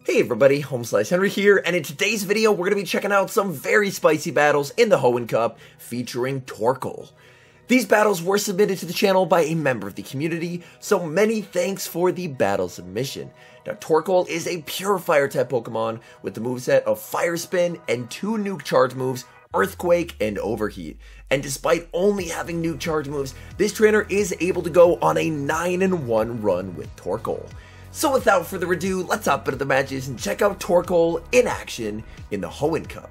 Hey everybody, HomeSliceHenry here, and in today's video we're going to be checking out some very spicy battles in the HOENN Cup featuring TORKOAL. These battles were submitted to the channel by a member of the community, so many thanks for the battle submission. Now TORKOAL is a pure fire type Pokemon with the moveset of Fire Spin and 2 nuke charge moves, Earthquake and Overheat. And despite only having nuke charge moves, this trainer is able to go on a 9-1 run with TORKOAL. So without further ado, let's hop into the matches and check out TORKOAL in action in the HOENN Cup.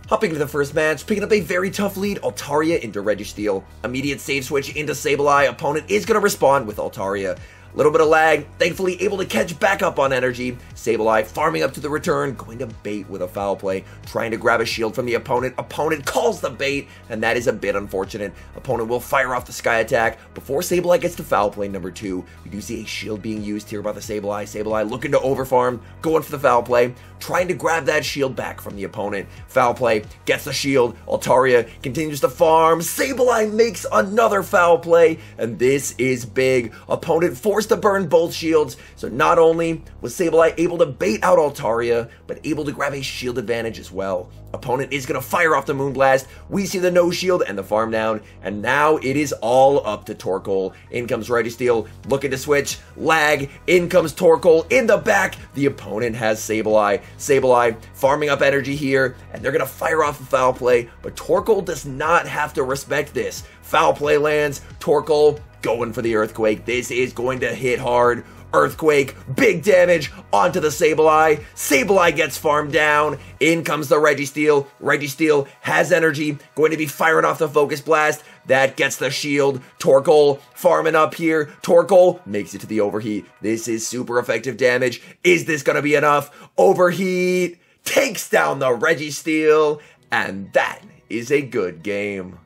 Hopping into the first match, picking up a very tough lead, Altaria into REGISTEEL. Immediate save switch into Sableye, opponent is going to respond with Altaria. Little bit of lag, thankfully able to catch back up on energy. Sableye farming up to the return, going to bait with a foul play, trying to grab a shield from the opponent. Opponent calls the bait, and that is a bit unfortunate. Opponent will fire off the Sky Attack. Before Sableye gets to foul play number 2, we do see a shield being used here by the Sableye. Sableye looking to overfarm, going for the foul play, trying to grab that shield back from the opponent. Foul play, gets the shield. Altaria continues to farm. Sableye makes another foul play, and this is big. Opponent forced to burn both shields, so not only was Sableye able to bait out Altaria, but able to grab a shield advantage as well. Opponent is going to fire off the Moonblast. We see the no shield and the farm down, and now it is all up to TORKOAL. In comes REGISTEEL, looking to switch, lag, in comes TORKOAL, in the back, the opponent has Sableye. Sableye farming up energy here, and they're going to fire off a foul play, but TORKOAL does not have to respect this. Foul play lands, TORKOAL going for the Earthquake. This is going to hit hard. Earthquake, big damage onto the Sableye. Sableye gets farmed down. In comes the REGISTEEL. REGISTEEL has energy, going to be firing off the Focus Blast. That gets the shield. TORKOAL farming up here. TORKOAL makes it to the Overheat. This is super effective damage. Is this going to be enough? Overheat takes down the REGISTEEL, and that is a good game.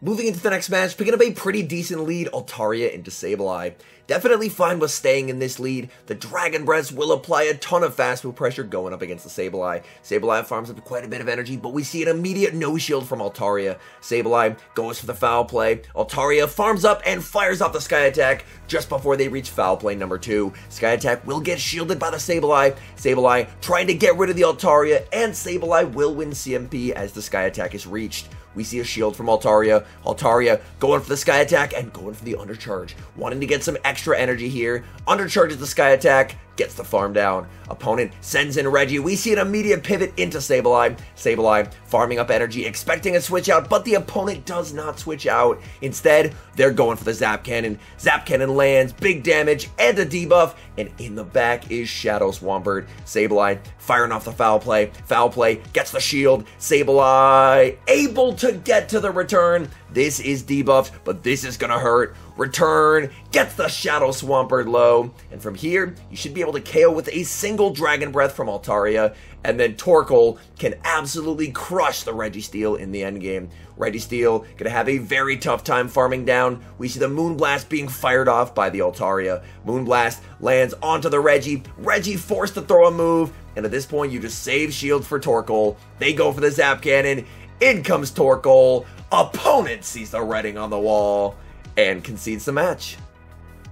Moving into the next match, picking up a pretty decent lead, Altaria into Sableye. Definitely fine with staying in this lead. The Dragon Breath will apply a ton of fast move pressure going up against the Sableye. Sableye farms up quite a bit of energy, but we see an immediate no shield from Altaria. Sableye goes for the foul play. Altaria farms up and fires off the Sky Attack just before they reach foul play number 2. Sky Attack will get shielded by the Sableye. Sableye trying to get rid of the Altaria, and Sableye will win CMP as the Sky Attack is reached. We see a shield from Altaria. Altaria going for the Sky Attack and going for the Undercharge. Wanting to get some extra energy here. Undercharges the Sky Attack, gets the farm down. Opponent sends in Reggie. We see an immediate pivot into Sableye. Sableye farming up energy, expecting a switch out, but the opponent does not switch out. Instead, they're going for the Zap Cannon. Zap Cannon lands, big damage and a debuff, and in the back is Shadow Swampert. Sableye firing off the foul play. Foul play gets the shield. Sableye able to get to the return. This is debuffed, but this is gonna hurt. Return gets the Shadow Swampert low, and from here you should be able to KO with a single Dragon Breath from Altaria, and then TORKOAL can absolutely crush the REGISTEEL in the endgame. REGISTEEL gonna have a very tough time farming down. We see the Moonblast being fired off by the Altaria. Moonblast lands onto the Reggie. Reggie forced to throw a move, and at this point you just save shield for TORKOAL. They go for the Zap Cannon. In comes TORKOAL. Opponent sees the writing on the wall and concedes the match.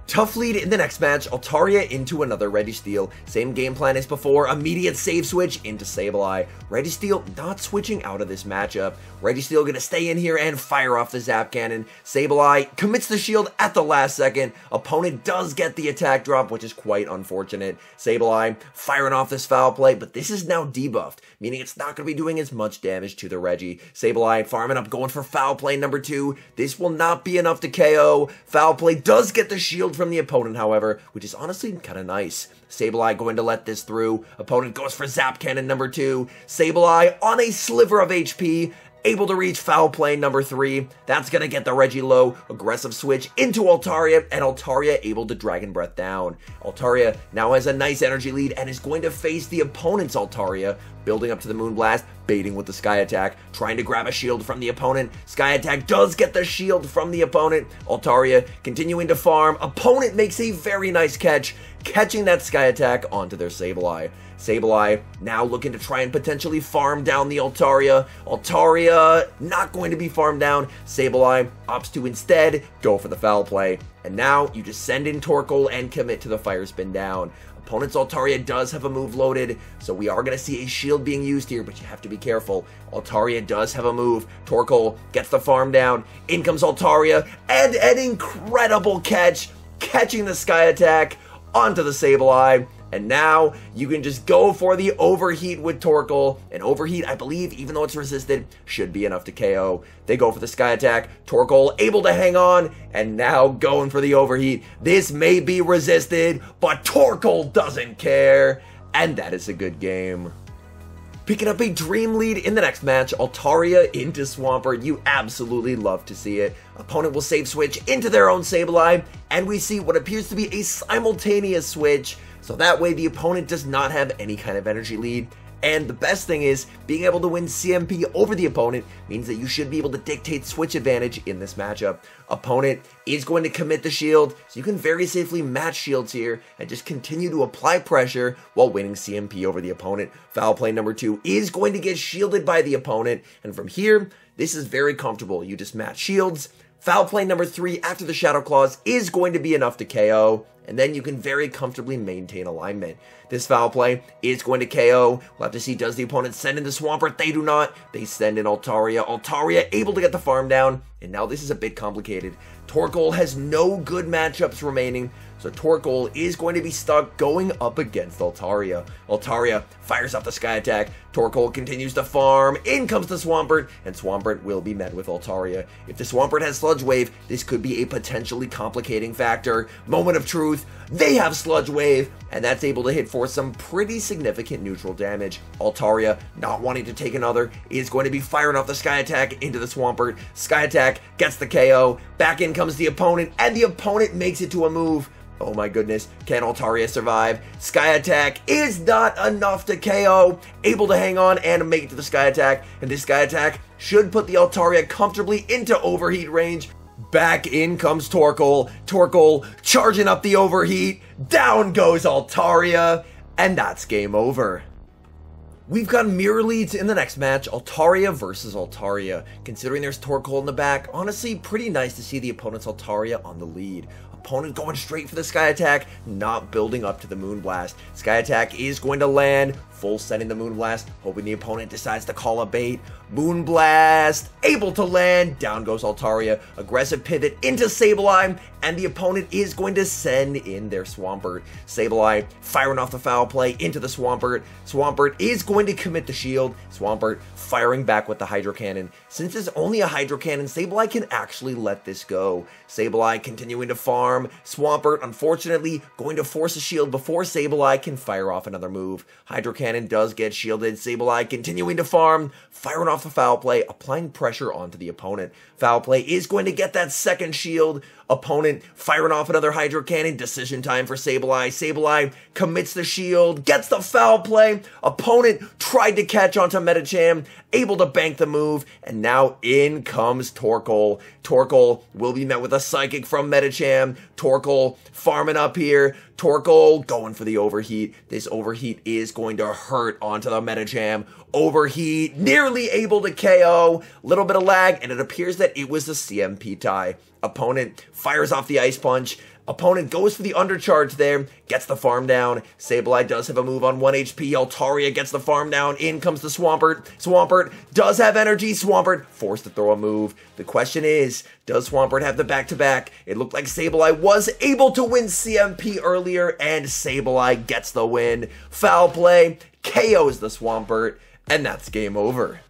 Tough lead in the next match, Altaria into another REGISTEEL. Same game plan as before, immediate save switch into Sableye. REGISTEEL not switching out of this matchup. REGISTEEL gonna stay in here and fire off the Zap Cannon. Sableye commits the shield at the last second. Opponent does get the attack drop, which is quite unfortunate. Sableye firing off this foul play, but this is now debuffed, meaning it's not gonna be doing as much damage to the Reggie. Sableye farming up, going for foul play number 2. This will not be enough to KO. Foul play does get the shield from the opponent, however, which is honestly kind of nice. Sableye going to let this through. Opponent goes for Zap Cannon number 2. Sableye on a sliver of HP, able to reach foul play number 3. That's going to get the Reggie low. Aggressive switch into Altaria, and Altaria able to Dragon Breath down. Altaria now has a nice energy lead and is going to face the opponent's Altaria, building up to the Moonblast, baiting with the Sky Attack, trying to grab a shield from the opponent. Sky Attack does get the shield from the opponent. Altaria continuing to farm. Opponent makes a very nice catch, catching that Sky Attack onto their Sableye. Sableye now looking to try and potentially farm down the Altaria. Altaria not going to be farmed down. Sableye opts to instead go for the foul play. And now you just send in TORKOAL and commit to the Fire Spin down. Opponent's Altaria does have a move loaded, so we are going to see a shield being used here, but you have to be careful. Altaria does have a move. TORKOAL gets the farm down. In comes Altaria, and an incredible catch, catching the Sky Attack onto the Sableye. And now you can just go for the overheat with TORKOAL. And overheat, I believe, even though it's resisted, should be enough to KO. They go for the Sky Attack. TORKOAL able to hang on, and now going for the overheat. This may be resisted, but TORKOAL doesn't care. And that is a good game. Picking up a dream lead in the next match, Altaria into Swampert. You absolutely love to see it. Opponent will save switch into their own Sableye, and we see what appears to be a simultaneous switch. So that way the opponent does not have any kind of energy lead. And the best thing is, being able to win CMP over the opponent means that you should be able to dictate switch advantage in this matchup. Opponent is going to commit the shield, so you can very safely match shields here and just continue to apply pressure while winning CMP over the opponent. Foul play number 2 is going to get shielded by the opponent, and from here, this is very comfortable. You just match shields. Foul play number 3 after the Shadow Claws is going to be enough to KO, and then you can very comfortably maintain alignment. This foul play is going to KO. We'll have to see, does the opponent send in the Swampert? They do not. They send in Altaria. Altaria able to get the farm down, and now this is a bit complicated. TORKOAL has no good matchups remaining, so TORKOAL is going to be stuck going up against Altaria. Altaria fires off the Sky Attack. TORKOAL continues to farm. In comes the Swampert, and Swampert will be met with Altaria. If the Swampert has Sludge Wave, this could be a potentially complicating factor. Moment of truth. They have Sludge Wave, and that's able to hit for some pretty significant neutral damage. Altaria, not wanting to take another, is going to be firing off the Sky Attack into the Swampert. Sky Attack gets the KO. Back in comes the opponent, and the opponent makes it to a move. Oh my goodness, can Altaria survive? Sky Attack is not enough to KO. Able to hang on and make it to the Sky Attack, and this Sky Attack should put the Altaria comfortably into overheat range. Back in comes TORKOAL. TORKOAL charging up the overheat. Down goes Altaria, and that's game over. We've got mirror leads in the next match, Altaria versus Altaria. Considering there's TORKOAL in the back, honestly, pretty nice to see the opponent's Altaria on the lead. Opponent going straight for the Sky Attack, not building up to the Moonblast. Sky Attack is going to land, full setting the Moonblast, hoping the opponent decides to call a bait. Moonblast, able to land, down goes Altaria. Aggressive pivot into Sableye, and the opponent is going to send in their Swampert. Sableye firing off the foul play into the Swampert. Swampert is going to commit the shield. Swampert firing back with the Hydro Cannon. Since it's only a Hydro Cannon, Sableye can actually let this go. Sableye continuing to farm. Swampert, unfortunately, going to force a shield before Sableye can fire off another move. Hydro Cannon does get shielded. Sableye continuing to farm, firing off the foul play, applying pressure onto the opponent. Foul play is going to get that second shield. Opponent firing off another Hydro Cannon. Decision time for Sableye. Sableye commits the shield, gets the foul play. Opponent tried to catch onto Medicham, able to bank the move, and now in comes TORKOAL. TORKOAL will be met with a Psychic from Medicham. TORKOAL farming up here. TORKOAL going for the overheat. This overheat is going to hurt onto the Medicham. Overheat, nearly able to KO. Little bit of lag, and it appears that it was a CMP tie. Opponent fires off the Ice Punch. Opponent goes for the undercharge there, gets the farm down. Sableye does have a move on 1 HP. Altaria gets the farm down. In comes the Swampert. Swampert does have energy. Swampert forced to throw a move. The question is, does Swampert have the back-to-back? It looked like Sableye was able to win CMP earlier, and Sableye gets the win. Foul play, KOs the Swampert, and that's game over.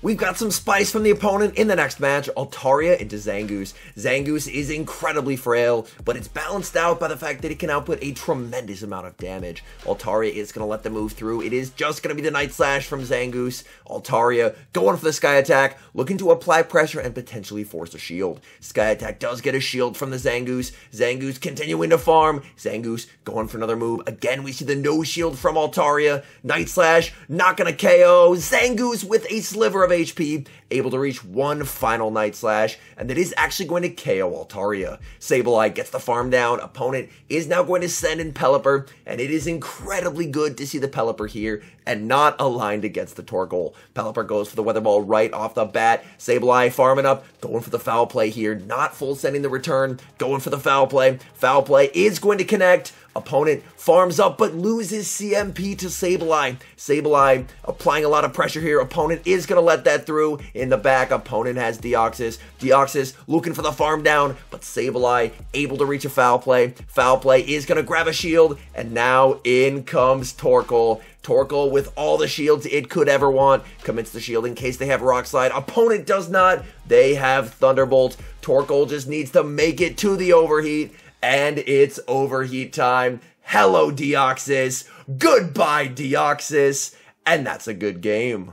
We've got some spice from the opponent in the next match, Altaria into Zangoose. Zangoose is incredibly frail, but it's balanced out by the fact that it can output a tremendous amount of damage. Altaria is going to let them move through. It is just going to be the Night Slash from Zangoose. Altaria going for the Sky Attack, looking to apply pressure and potentially force a shield. Sky Attack does get a shield from the Zangoose. Zangoose continuing to farm. Zangoose going for another move. Again, we see the no shield from Altaria. Night Slash not going to KO. Zangoose with a sliver of HP, able to reach one final Night Slash, and that is actually going to KO Altaria. Sableye gets the farm down. Opponent is now going to send in Pelipper, and it is incredibly good to see the Pelipper here and not aligned against the TORKOAL. Pelipper goes for the Weather Ball right off the bat. Sableye farming up, going for the foul play here, not full sending the return, going for the foul play. Foul play is going to connect. Opponent farms up but loses CMP to Sableye. Sableye applying a lot of pressure here. Opponent is going to let that through. In the back, opponent has Deoxys. Deoxys looking for the farm down, but Sableye able to reach a foul play. Foul play is going to grab a shield, and now in comes TORKOAL. TORKOAL with all the shields it could ever want. Commits the shield in case they have Rock Slide. Opponent does not. They have Thunderbolt. TORKOAL just needs to make it to the overheat. And it's overheat time. Hello, Deoxys. Goodbye, Deoxys. And that's a good game.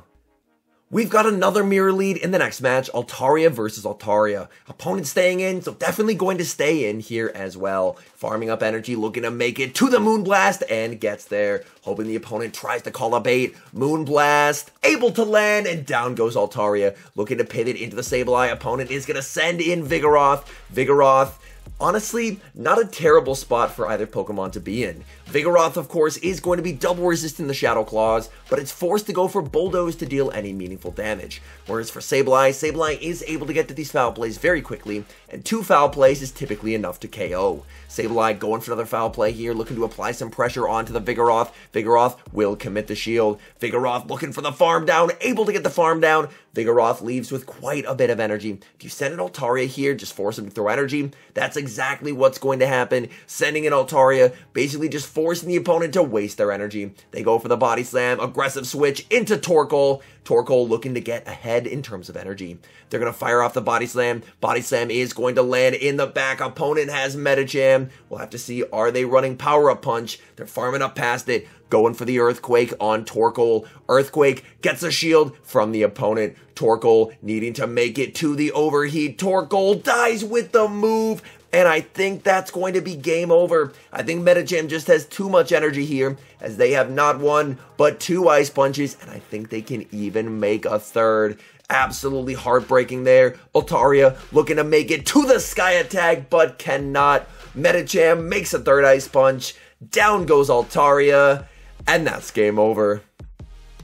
We've got another mirror lead in the next match, Altaria versus Altaria. Opponent staying in, so definitely going to stay in here as well. Farming up energy, looking to make it to the Moonblast, and gets there. Hoping the opponent tries to call a bait. Moonblast, able to land, and down goes Altaria. Looking to pivot into the Sableye. Opponent is going to send in Vigoroth. Vigoroth, honestly, not a terrible spot for either Pokemon to be in. Vigoroth, of course, is going to be double resistant to Shadow Claws, but it's forced to go for Bulldoze to deal any meaningful damage. Whereas for Sableye, Sableye is able to get to these foul plays very quickly, and 2 foul plays is typically enough to KO. Sableye going for another foul play here, looking to apply some pressure onto the Vigoroth. Vigoroth will commit the shield. Vigoroth looking for the farm down, able to get the farm down. Vigoroth leaves with quite a bit of energy. Do you send an Altaria here, just force him to throw energy? That's exactly what's going to happen. Sending an Altaria, basically just forcing the opponent to waste their energy. They go for the body slam, aggressive switch into TORKOAL. TORKOAL looking to get ahead in terms of energy. They're going to fire off the body slam. Body slam is going to land in the back. Opponent has Medicham. We'll have to see, are they running power up punch? They're farming up past it. Going for the Earthquake on TORKOAL. Earthquake gets a shield from the opponent. TORKOAL needing to make it to the overheat. TORKOAL dies with the move. And I think that's going to be game over. I think Medicham just has too much energy here, as they have not 1, but 2 Ice Punches, and I think they can even make a third. Absolutely heartbreaking there. Altaria looking to make it to the Sky Attack, but cannot. Medicham makes a 3rd Ice Punch. Down goes Altaria, and that's game over.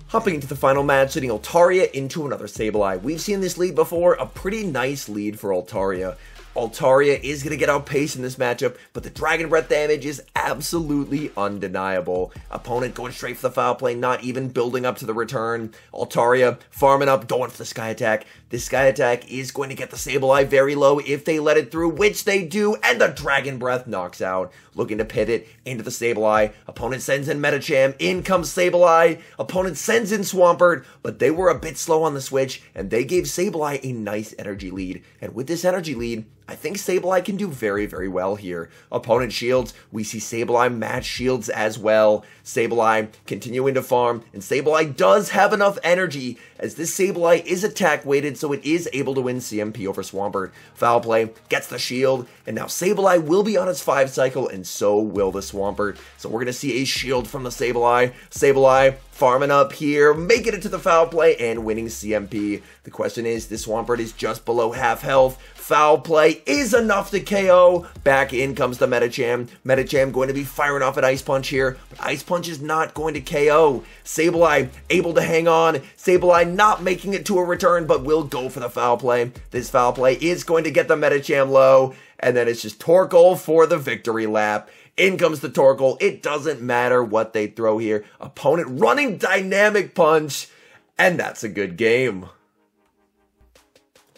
Hopping into the final match, sending Altaria into another Sableye. We've seen this lead before, a pretty nice lead for Altaria. Altaria is going to get outpaced in this matchup, but the Dragon Breath damage is absolutely undeniable. Opponent going straight for the foul play, not even building up to the return. Altaria farming up, going for the Sky Attack. This Sky Attack is going to get the Sableye very low if they let it through, which they do, and the Dragon Breath knocks out. Looking to pivot into the Sableye. Opponent sends in Medicham. In comes Sableye. Opponent sends in Swampert, but they were a bit slow on the switch, and they gave Sableye a nice energy lead. And with this energy lead, I think Sableye can do very, very well here. Opponent shields, we see Sableye match shields as well. Sableye continuing to farm, and Sableye does have enough energy, as this Sableye is attack weighted, so it is able to win CMP over Swampert. Foul play, gets the shield, and now Sableye will be on its 5 cycle, and so will the Swampert. So we're going to see a shield from the Sableye. Sableye farming up here, making it to the foul play, and winning CMP. The question is, this Swampert is just below half health. Foul play is enough to KO. Back in comes the Medicham. Medicham going to be firing off an Ice Punch here, but Ice Punch is not going to KO. Sableye able to hang on. Sableye not making it to a return, but will go for the foul play. This foul play is going to get the Medicham low, and then it's just TORKOAL for the victory lap. In comes the TORKOAL. It doesn't matter what they throw here. Opponent running Dynamic Punch, and that's a good game.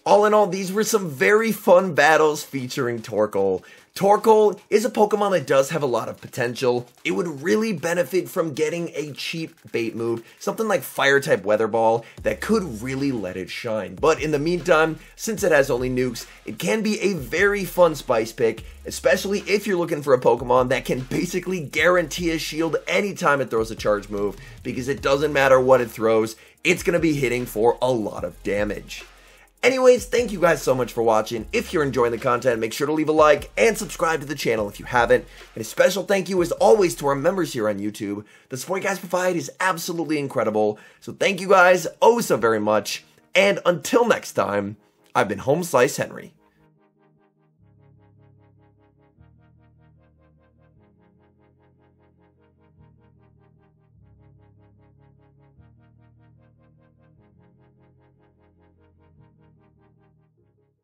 All in all, these were some very fun battles featuring TORKOAL. TORKOAL is a Pokemon that does have a lot of potential. It would really benefit from getting a cheap bait move, something like Fire-type Weather Ball, that could really let it shine. But in the meantime, since it has only nukes, it can be a very fun spice pick, especially if you're looking for a Pokemon that can basically guarantee a shield anytime it throws a charge move, because it doesn't matter what it throws, it's going to be hitting for a lot of damage. Anyways, thank you guys so much for watching. If you're enjoying the content, make sure to leave a like and subscribe to the channel if you haven't. And a special thank you as always to our members here on YouTube. The support you guys provide is absolutely incredible. So thank you guys oh so very much. And until next time, I've been HomeSliceHenry.